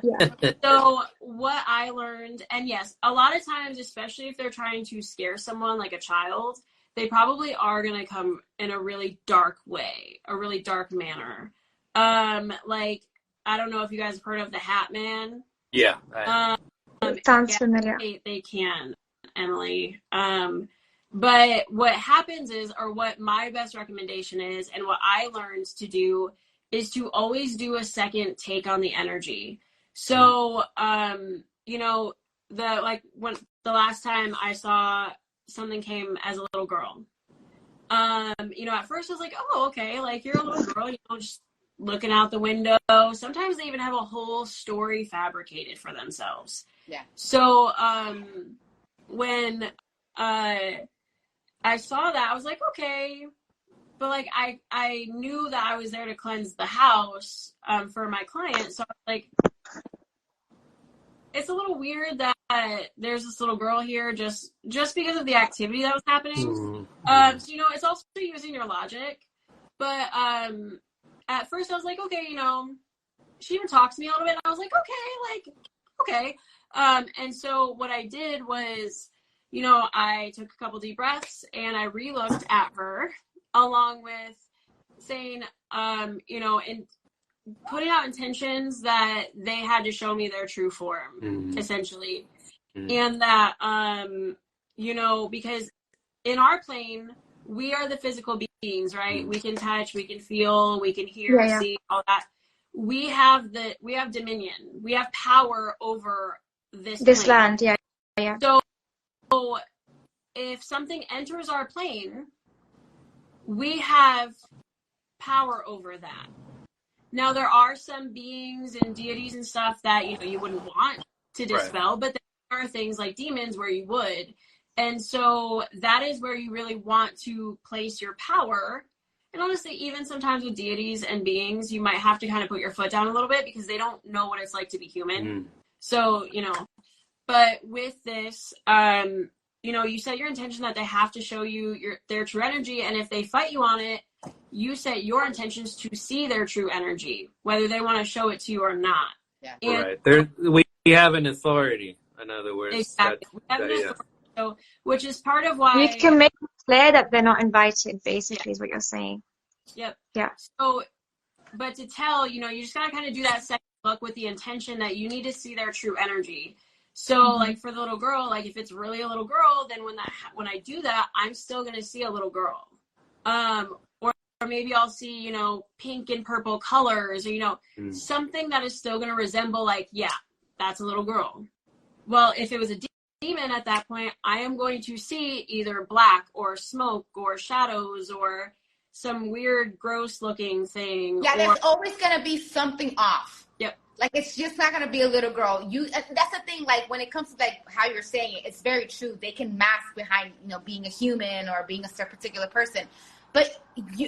So what I learned, and yes, a lot of times, especially if they're trying to scare someone like a child, they probably are going to come in a really dark way, a really dark manner. Like, I don't know if you guys have heard of the Hat Man. Yeah. It sounds familiar. They can, Emily. But what happens is, or what my best recommendation is, and what I learned to do is to always do a second take on the energy. So, when the last time I saw something came as a little girl, at first I was like, oh, okay, like you're a little girl, just looking out the window. Sometimes they even have a whole story fabricated for themselves. Yeah. So, when I saw that, I was like, okay. But like I knew that I was there to cleanse the house for my client. So I was like, it's a little weird that there's this little girl here just because of the activity that was happening. So it's also using your logic. But at first I was like, okay, she even talked to me a little bit, and I was like, okay. And so what I did was, I took a couple deep breaths and I re-looked at her, along with saying, and putting out intentions that they had to show me their true form, essentially. And that, because in our plane, we are the physical beings, right? We can touch, we can feel, we can hear, see, all that. We have dominion. We have power over this plane. Land. Yeah. So if something enters our plane, we have power over that. Now, there are some beings and deities and stuff that, you wouldn't want to dispel, but there are things like demons where you would. And so that is where you really want to place your power. And honestly, even sometimes with deities and beings, you might have to kind of put your foot down a little bit because they don't know what it's like to be human. So, but with this, you set your intention that they have to show you their true energy. And if they fight you on it, you set your intentions to see their true energy, whether they want to show it to you or not. Yeah. And we have an authority, in other words. Exactly. We have an authority, so, which is part of why... You can make it clear that they're not invited, basically, is what you're saying. Yep. Yeah. So, but to tell, you just got to kind of do that second look with the intention that you need to see their true energy. So, like, for the little girl, like, if it's really a little girl, then when I do that, I'm still going to see a little girl. Or maybe I'll see, pink and purple colors, or, something that is still going to resemble, like, yeah, that's a little girl. Well, if it was a demon at that point, I am going to see either black or smoke or shadows or some weird, gross looking thing. Yeah, there's always going to be something off. Yep. Like, it's just not going to be a little girl. That's the thing, like, when it comes to, like, how you're saying it, it's very true. They can mask behind, being a human or being a particular person. But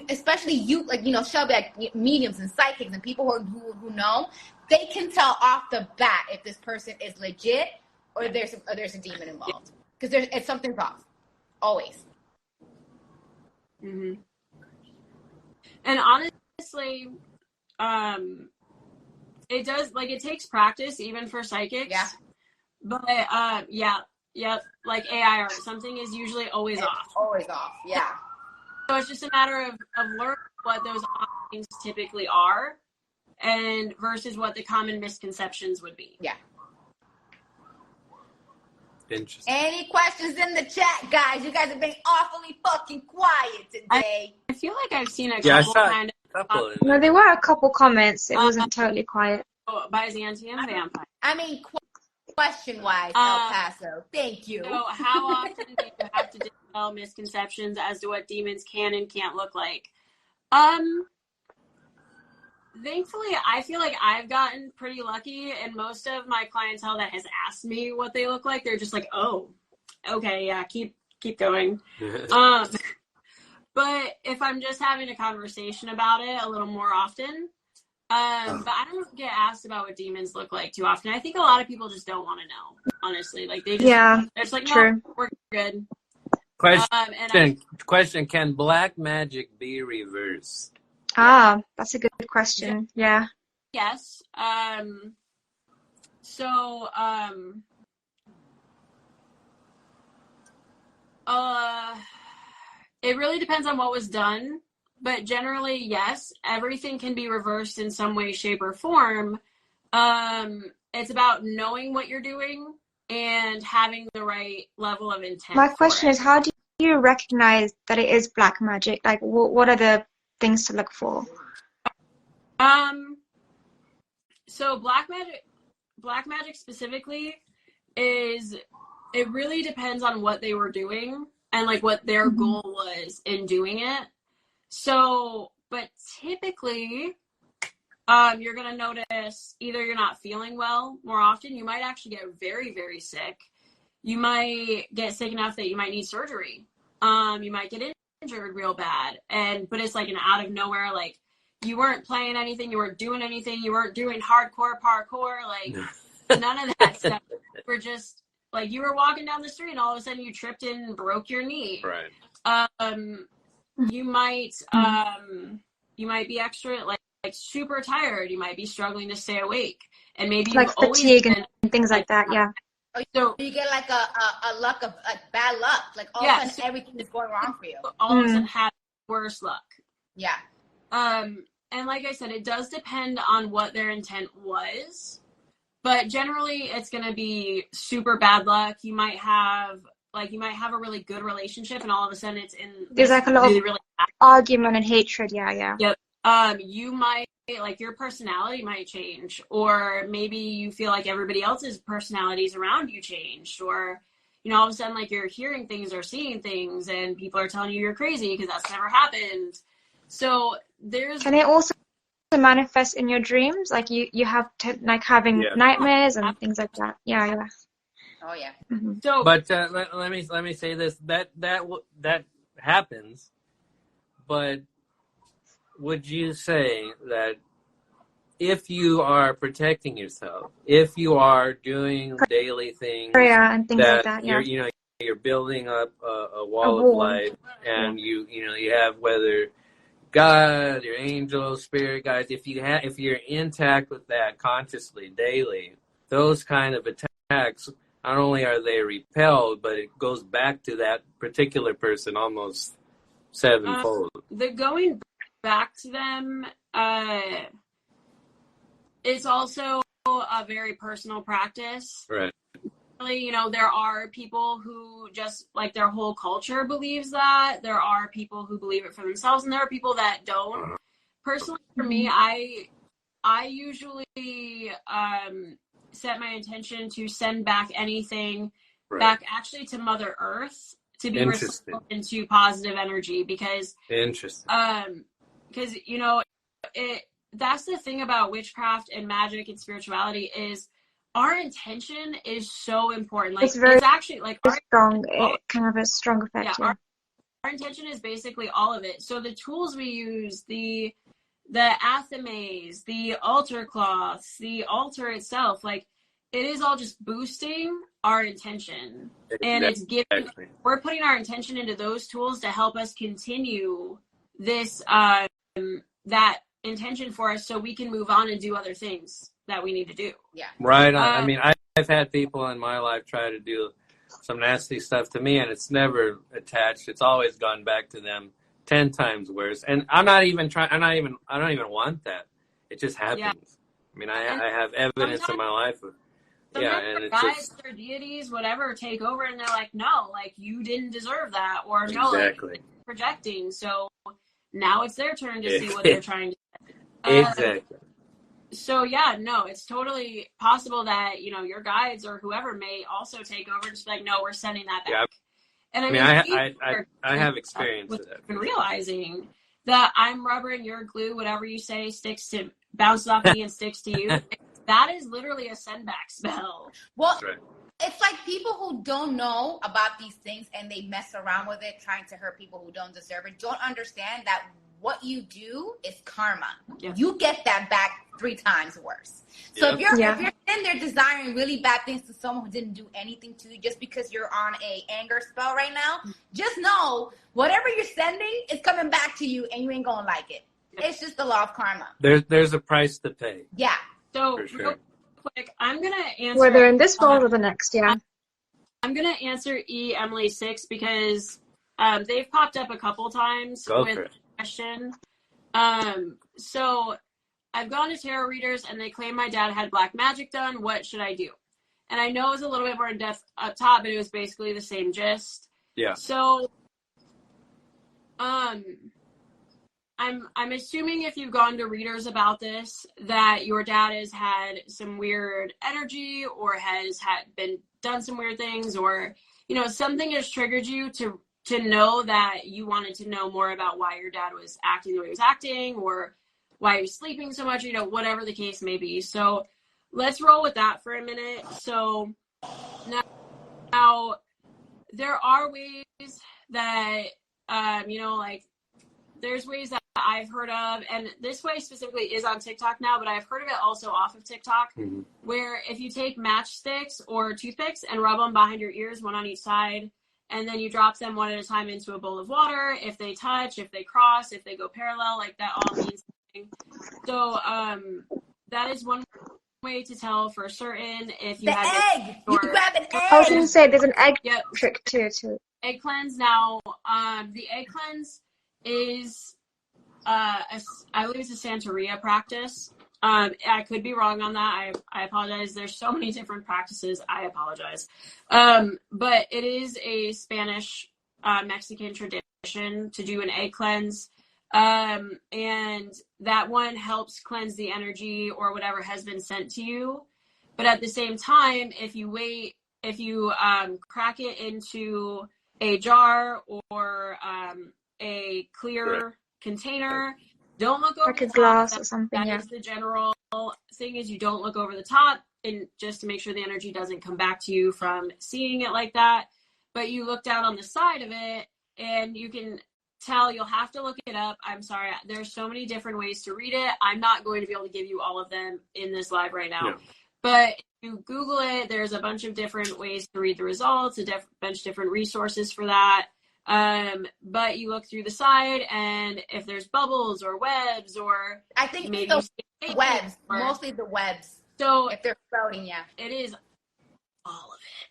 especially Shelby, like mediums and psychics and people who know, they can tell off the bat if this person is legit or there's a demon involved, because something's off, always. Mm-hmm. And honestly, it does, like, it takes practice even for psychics. Yeah. But like AI art, something is usually always off. Always off. Yeah. So it's just a matter of learning what those things typically are, and versus what the common misconceptions would be. Yeah. Interesting. Any questions in the chat, guys? You guys have been awfully fucking quiet today. I feel like I've seen a Yeah, I couple saw kind a couple in No, there. there were a couple comments. It wasn't totally quiet. of Byzantium vampire. I mean, question-wise, El Paso. Thank you. So how often do you have to dispel misconceptions as to what demons can and can't look like? Thankfully, I feel like I've gotten pretty lucky, and most of my clientele that has asked me what they look like, they're just like, "Oh, okay, yeah, keep going." But if I'm just having a conversation about it a little more often, but I don't get asked about what demons look like too often. I think a lot of people just don't want to know, honestly. Like they just, they're just like, "No, true. we're good." Question: Can black magic be reversed? That's a good question. Yeah. Yes. It really depends on what was done, but generally, yes, everything can be reversed in some way, shape, or form. It's about knowing what you're doing and having the right level of intent. My question is, how do you recognize that it is black magic? Like, what are the things to look for? So black magic specifically it really depends on what they were doing and like what their goal was in doing it. So, but typically, you're going to notice either you're not feeling well more often. You might actually get very, very sick. You might get sick enough that you might need surgery. You might get injured real bad. But it's like an out of nowhere, like you weren't playing anything. You weren't doing anything. You weren't doing hardcore parkour. Like none of that stuff. We're just like, you were walking down the street and all of a sudden you tripped and broke your knee. Right. You might be extra like super tired. You might be struggling to stay awake, and maybe like fatigue and things like that. Yeah. So you get like a bad luck. Like all of a sudden everything is going wrong for you. All of a sudden have worse luck. Yeah. And like I said, it does depend on what their intent was, but generally it's going to be super bad luck. You might have a really good relationship, and all of a sudden it's in there's like a lot of really argument and hatred. Yeah. Yep. You might, like, your personality might change, or maybe you feel like everybody else's personalities around you changed, or, all of a sudden, like, you're hearing things or seeing things and people are telling you you're crazy because that's never happened. So can it also manifest in your dreams? Like you have having nightmares and things like that. Yeah. Oh yeah. Mm-hmm. So, but let me say this: that happens. But would you say that if you are protecting yourself, if you are doing daily things, and things like that, you're building up a wall of light, and you have whether God, your angels, spirit guides, if you're intact with that consciously daily, those kind of attacks, not only are they repelled, but it goes back to that particular person almost sevenfold. The going back to them, it's also a very personal practice. Right. There are people who just, like, their whole culture believes that. There are people who believe it for themselves, and there are people that don't. Personally, for me, I usually set my intention to send back anything back actually to Mother Earth to be restored into positive energy, because that's the thing about witchcraft and magic and spirituality is our intention is so important. Like, it's actually like strong. It can have a strong effect. Yeah. Our intention is basically all of it. So the tools we use, the athames, the altar cloths, the altar itself, like, it is all just boosting our intention. And it's we're putting our intention into those tools to help us continue this, that intention for us, so we can move on and do other things that we need to do. Yeah. Right on. I mean, I've had people in my life try to do some nasty stuff to me, and it's never attached. It's always gone back to them 10 times worse. And I don't even want that. It just happens. Yeah. I mean, I have evidence in my life. And it's guys, just, their deities, whatever, take over, and they're like, no, like, you didn't deserve that, or no, exactly. like, projecting. So now it's their turn to see what they're trying to exactly. So yeah, no, it's totally possible that, you know, your guides or whoever may also take over and just be like, no, we're sending that back. Yeah. And I have experience with that. And realizing that I'm rubber and you're glue, whatever you say bounces off me and sticks to you. That is literally a send back spell. Well, That's right. It's like people who don't know about these things and they mess around with it, trying to hurt people who don't deserve it, don't understand that what you do is karma. Yeah. You get that back 3 times worse. So if you're in there desiring really bad things to someone who didn't do anything to you just because you're on a anger spell right now, just know whatever you're sending is coming back to you and you ain't gonna like it. It's just the law of karma. There's a price to pay. Yeah. So for sure. Real quick, I'm gonna answer whether in this world or the next. Yeah. I'm gonna answer Emily 6 because they've popped up a couple times with a question. So I've gone to tarot readers and they claim my dad had black magic done. What should I do? And I know it was a little bit more in depth up top, but it was basically the same gist. Yeah. So I'm assuming if you've gone to readers about this, that your dad has had some weird energy or has been done some weird things, or, you know, something has triggered you to know that you wanted to know more about why your dad was acting the way he was acting, or why he was sleeping so much, you know, whatever the case may be. So let's roll with that for a minute. So now there are ways that, you know, like, there's ways that I've heard of, and this way specifically is on TikTok now, but I've heard of it also off of TikTok, where if you take matchsticks or toothpicks and rub them behind your ears, one on each side, and then you drop them one at a time into a bowl of water. If they touch, if they cross, if they go parallel, like, that all means something. So that is one way to tell for certain if you have egg. You grab an egg. I was going to say there's an egg trick too. Egg cleanse. Now, the egg cleanse is I believe it's a Santeria practice. I could be wrong on that. I apologize. There's so many different practices. I apologize. But it is a Spanish Mexican tradition to do an egg cleanse. And that one helps cleanse the energy or whatever has been sent to you. But at the same time, if you crack it into a jar or a clear container, don't look over like a the glass top. or something. That is the general thing, is you don't look over the top, and just to make sure the energy doesn't come back to you from seeing it like that. But you look down on the side of it and you can tell. You'll have to look it up. I'm sorry, there's so many different ways to read it. I'm not going to be able to give you all of them in this live right now. No. But if you Google it, there's a bunch of different ways to read the results, a bunch of different resources for that. But you look through the side, and if there's bubbles or webs, or I think maybe the webs, mostly the webs. So if they're floating, it is all of it.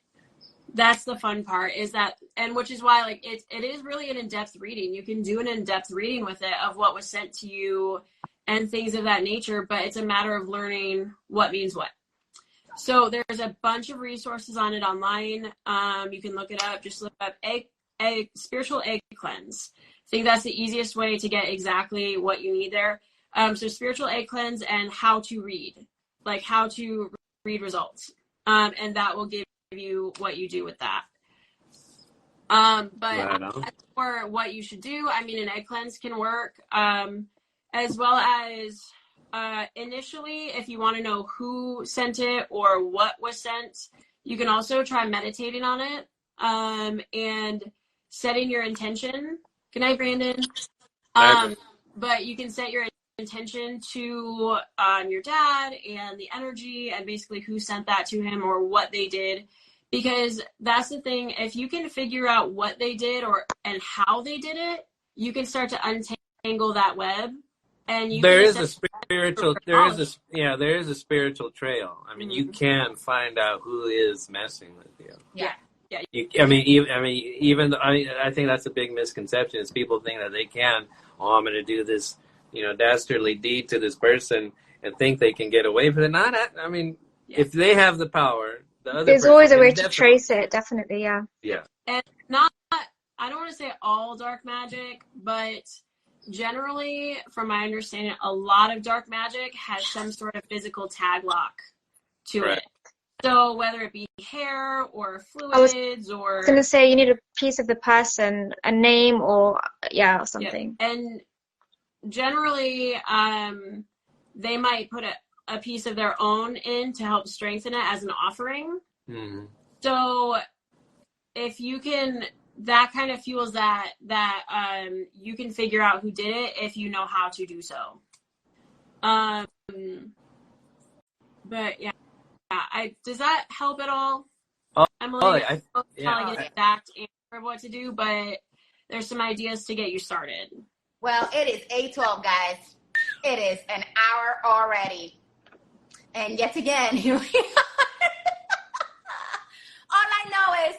That's the fun part, is that, and which is why, like, it is really an in-depth reading. You can do an in-depth reading with it of what was sent to you and things of that nature, but it's a matter of learning what means what. So there's a bunch of resources on it online. You can look it up. Just look up spiritual egg cleanse. I think that's the easiest way to get exactly what you need there. So spiritual egg cleanse and how to read, like how to read results. And that will give you what you do with that. But for what you should do, I mean, an egg cleanse can work, as well as initially, if you want to know who sent it or what was sent, you can also try meditating on it, and setting your intention. Good night, Brandon. But you can set your intention to your dad and the energy and basically who sent that to him or what they did. Because that's the thing, if you can figure out what they did and how they did it, you can start to untangle that web. And there is a spiritual trail. I mean, you can find out who is messing with you. Yeah. I think that's a big misconception. Is people think that they can, I'm going to do this, dastardly deed to this person, and think they can get away with it. I mean, if they have the power, the other There's person always a way can to trace it, definitely, yeah. Yeah. And I don't want to say all dark magic, but generally, from my understanding, a lot of dark magic has some sort of physical tag lock to Right. it. So whether it be hair or fluids or... I was going to say you need a piece of the person, a name or something. Yeah. And generally, they might put a piece of their own in to help strengthen it as an offering. Mm-hmm. So if you can... that kind of fuels that you can figure out who did it if you know how to do so. But yeah, does that help at all? Emily, I'm not telling an exact answer of what to do, but there's some ideas to get you started. Well, it is 8:12, guys. It is an hour already. And yet again, here we are. All I know is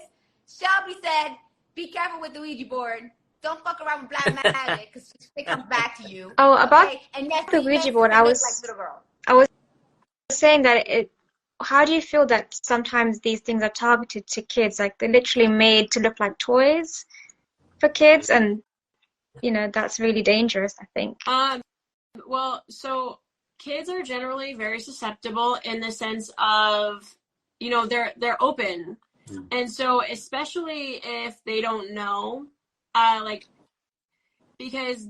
Shelby said, be careful with the Ouija board. Don't fuck around with black magic because it comes back to you. Oh, about and yes, the Ouija board, I was saying that how do you feel that sometimes these things are targeted to kids? Like they're literally made to look like toys for kids, and that's really dangerous, I think. Well, so kids are generally very susceptible in the sense of, they're open. And so, especially if they don't know, because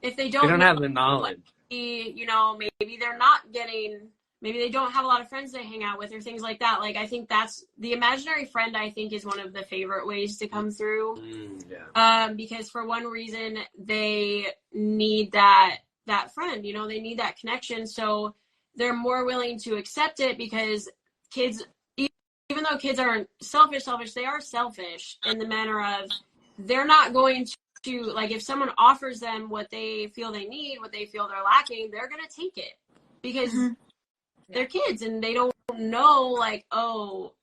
if they don't have the knowledge, maybe they're not getting, maybe they don't have a lot of friends they hang out with or things like that. Like, I think that's the imaginary friend, I think, is one of the favorite ways to come through. Because for one reason, they need that friend, they need that connection. So they're more willing to accept it because kids, even though kids aren't selfish, they are selfish in the manner of they're not going to, like, if someone offers them what they feel they need, what they feel they're lacking, they're going to take it because they're kids and they don't know, like, oh,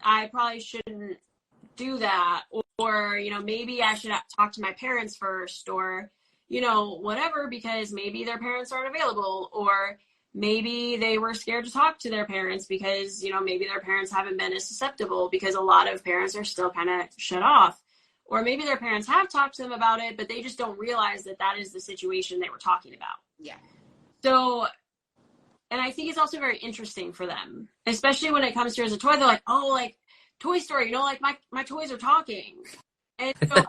I probably shouldn't do that. Or, maybe I should talk to my parents first or, whatever, because maybe their parents aren't available, or maybe they were scared to talk to their parents because, maybe their parents haven't been as susceptible because a lot of parents are still kind of shut off. Or maybe their parents have talked to them about it, but they just don't realize that is the situation they were talking about. Yeah. So, and I think it's also very interesting for them, especially when it comes to as a toy. They're like, oh, like Toy Story, like my toys are talking. And so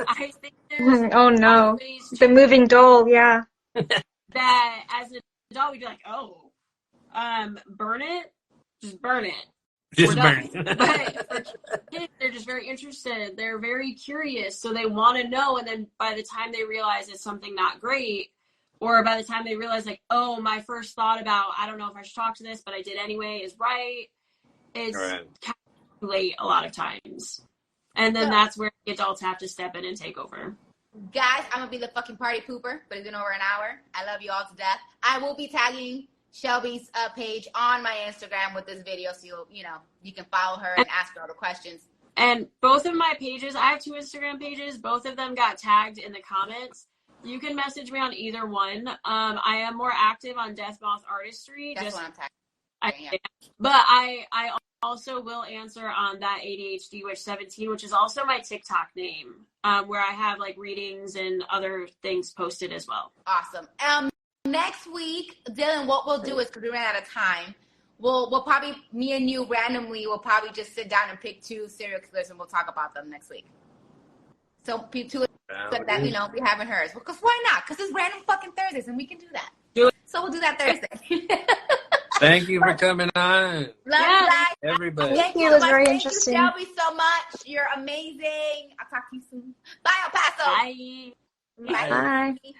I think there's... oh, no. The moving doll, yeah. That as an adult, we'd be like, oh, burn it, just burn it. Just burn it. But for kids, they're just very interested. They're very curious, so they want to know. And then by the time they realize it's something not great, or by the time they realize, like, oh, my first thought about, I don't know if I should talk to this, but I did anyway, is right. It's kind of too late a lot of times. And then that's where the adults have to step in and take over. Guys, I'm going to be the fucking party pooper, but it's been over an hour. I love you all to death. I will be tagging Shelby's page on my Instagram with this video, so you can follow her and ask her all the questions. And both of my pages, I have 2 Instagram pages. Both of them got tagged in the comments. You can message me on either one. I am more active on Death Moth Artistry. That's what I'm tagging. But I also will answer on that ADHD Witch 17, which is also my TikTok name, where I have like readings and other things posted as well. Awesome. Next week, Dylan, what we'll do is, because we ran out of time, we'll probably, me and you randomly, will probably just sit down and pick 2 serial killers and we'll talk about them next week. So 2 that we haven't heard. Because why not? Because it's random fucking Thursdays and we can do that. So we'll do that Thursday. Thank you for coming on. Love you guys. Everybody. Thank you. It was very interesting. Thank you, Shelby, so much. You're amazing. I'll talk to you soon. Bye, El Paso. Bye. Bye. Bye.